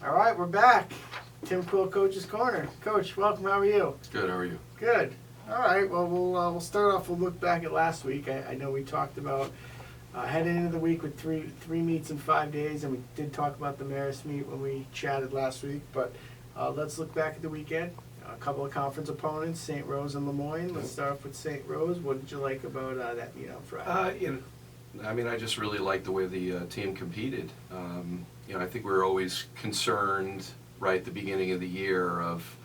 All right, we're back. Tim Quill Coaches Corner. Coach, welcome. How are you? Good, how are you? Good. All right. Well, we'll start off. We'll look back at last week. I know we talked about heading into the week with three meets in 5 days, and we did talk about the Marist meet when we chatted last week. But let's look back at the weekend. A couple of conference opponents, St. Rose and LeMoyne. Let's start off with St. Rose. What did you like about that meet on Friday? I just really liked the way the team competed. I think we were always concerned right at the beginning of the year of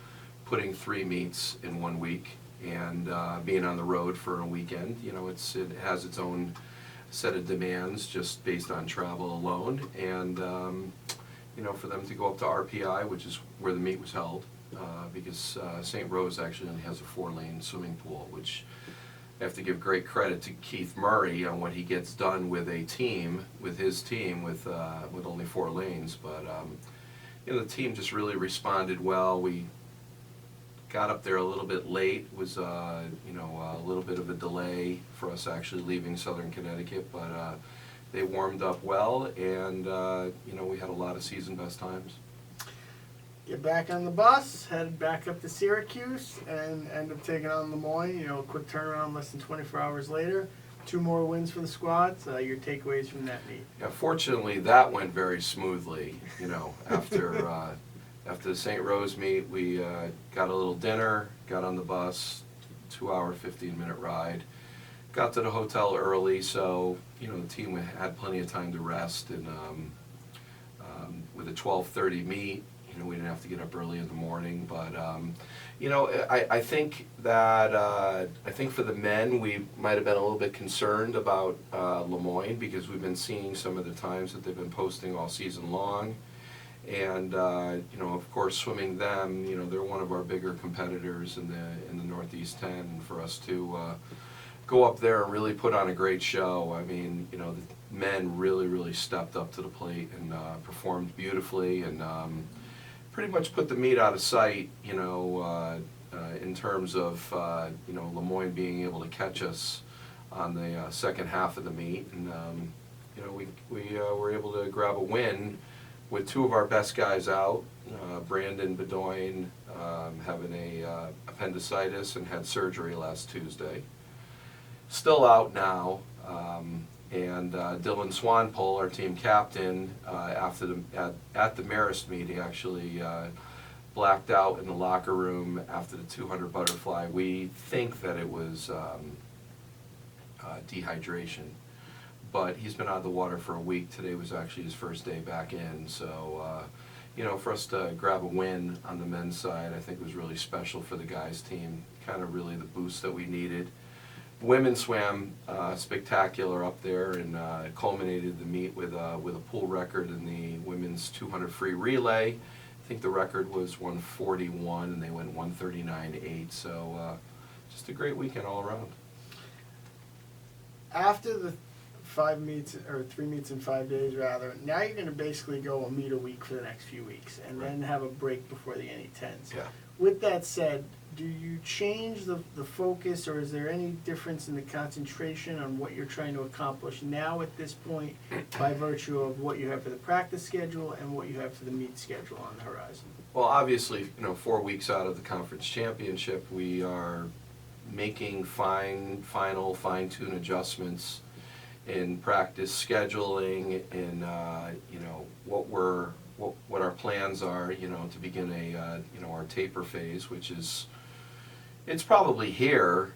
putting 3 meets in 1 week and being on the road for a weekend. It has its own set of demands just based on travel alone. And, for them to go up to RPI, which is where the meet was held, because St. Rose actually only has a 4-lane swimming pool, which I have to give great credit to Keith Murray on what he gets done with his team with only 4 lanes. But the team just really responded well. We got up there a little bit late. It was a little bit of a delay for us actually leaving Southern Connecticut, but they warmed up well, and we had a lot of season best times. Get back on the bus, head back up to Syracuse, and end up taking on LeMoyne. A quick turnaround, less than 24 hours later. 2 more wins for the squads. Your takeaways from that meet? Yeah, fortunately, that went very smoothly. After after the St. Rose meet, we got a little dinner, got on the bus, 2-hour, 15-minute ride. Got to the hotel early, so the team had plenty of time to rest. And with a 12:30 meet, we didn't have to get up early in the morning. But I think that I think for the men, we might have been a little bit concerned about LeMoyne, because we've been seeing some of the times that they've been posting all season long. And of course, swimming them, they're one of our bigger competitors in the Northeast 10, and for us to go up there and really put on a great show. The men really stepped up to the plate and performed beautifully, and pretty much put the meet out of sight, in terms of LeMoyne being able to catch us on the second half of the meet, and we were able to grab a win with 2 of our best guys out. Brandon Bedoin having a appendicitis and had surgery last Tuesday. Still out now, and Dylan Swanpole, our team captain, at the Marist meet, he actually blacked out in the locker room after the 200 butterfly. We think that it was dehydration, but he's been out of the water for a week. Today was actually his first day back in, so for us to grab a win on the men's side, I think was really special for the guys' team, kind of really the boost that we needed. Women swam spectacular up there, and culminated the meet with a pool record in the women's 200 free relay. I think the record was 141, and they went 139.8. So just a great weekend all around. After the 3 meets in 5 days rather, now you're going to basically go a meet a week for the next few weeks, and then have a break before the NE10s. Yeah. With that said, do you change the focus, or is there any difference in the concentration on what you're trying to accomplish now at this point by virtue of what you have for the practice schedule and what you have for the meet schedule on the horizon? Well, obviously, 4 weeks out of the conference championship, we are making final fine-tune adjustments in practice scheduling, and what our plans are, to begin our taper phase, which is, it's probably here.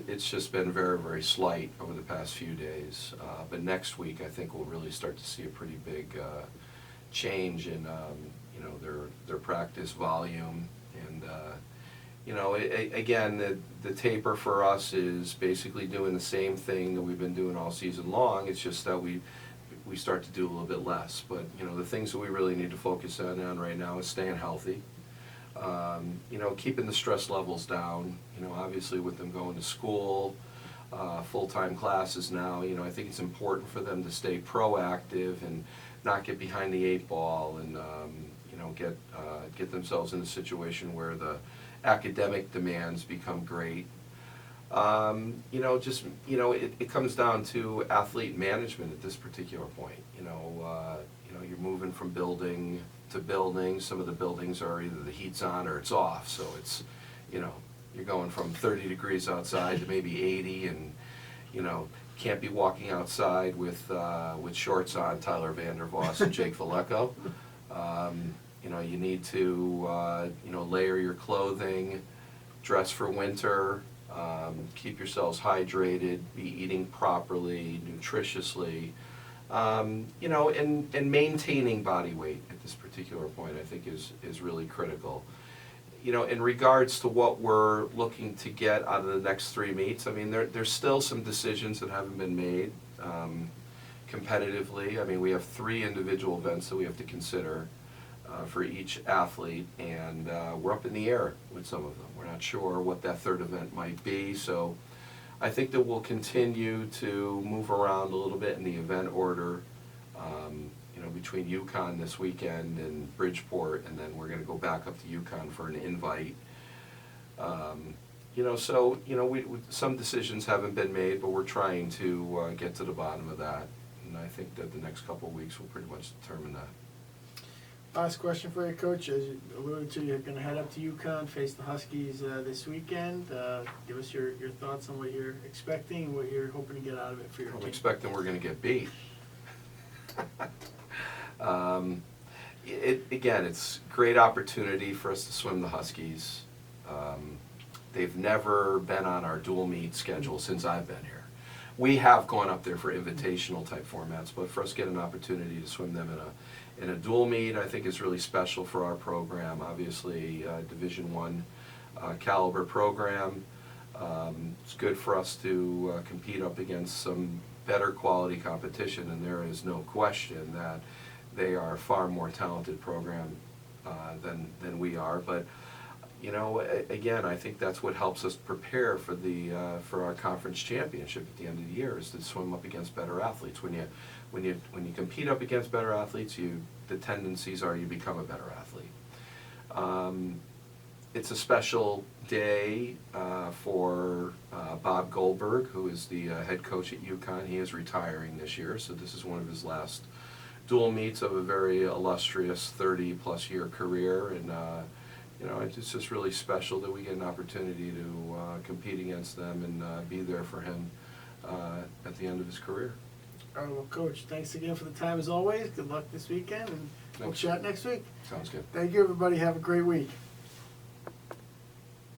It's just been very, very slight over the past few days. But next week, I think we'll really start to see a pretty big change in their practice volume. And again, the taper for us is basically doing the same thing that we've been doing all season long. It's just that we start to do a little bit less. But the things that we really need to focus on right now is staying healthy. Keeping the stress levels down. Obviously with them going to school, full-time classes now, I think it's important for them to stay proactive and not get behind the 8 ball, and get themselves in a situation where the academic demands become great. It comes down to athlete management at this particular point. You're moving from building to building. Some of the buildings are either the heat's on or it's off, so it's, you're going from 30 degrees outside to maybe 80, and, can't be walking outside with shorts on, Tyler Vandervoss and Jake Valecco. You need to, layer your clothing, dress for winter, keep yourselves hydrated, be eating properly, nutritiously, and maintaining body weight at this particular point, I think is really critical. In regards to what we're looking to get out of the next 3 meets, I mean, there's still some decisions that haven't been made competitively. I mean, we have 3 individual events that we have to consider for each athlete, and we're up in the air with some of them. We're not sure what that 3rd event might be, so I think that we'll continue to move around a little bit in the event order, between UConn this weekend and Bridgeport, and then we're going to go back up to UConn for an invite. Some decisions haven't been made, but we're trying to get to the bottom of that, and I think that the next couple of weeks will pretty much determine that. Last question for you, Coach. As you alluded to, you're going to head up to UConn, face the Huskies this weekend. Give us your thoughts on what you're expecting and what you're hoping to get out of it for your team. I'm expecting we're going to get beat. Again, it's a great opportunity for us to swim the Huskies. They've never been on our dual meet schedule since I've been here. We have gone up there for invitational type formats, but for us to get an opportunity to swim them in a dual meet, I think is really special for our program. Obviously, Division I caliber program. It's good for us to compete up against some better quality competition, and there is no question that they are a far more talented program than we are. But again, I think that's what helps us prepare for our conference championship at the end of the year, is to swim up against better athletes. When you compete up against better athletes, the tendencies are you become a better athlete. It's a special day for Bob Goldberg, who is the head coach at UConn. He is retiring this year, so this is one of his last dual meets of a very illustrious 30-plus year career, and it's just really special that we get an opportunity to compete against them and be there for him at the end of his career. All right, well, Coach, thanks again for the time as always. Good luck this weekend, and we'll chat next week. Sounds good. Thank you, everybody. Have a great week.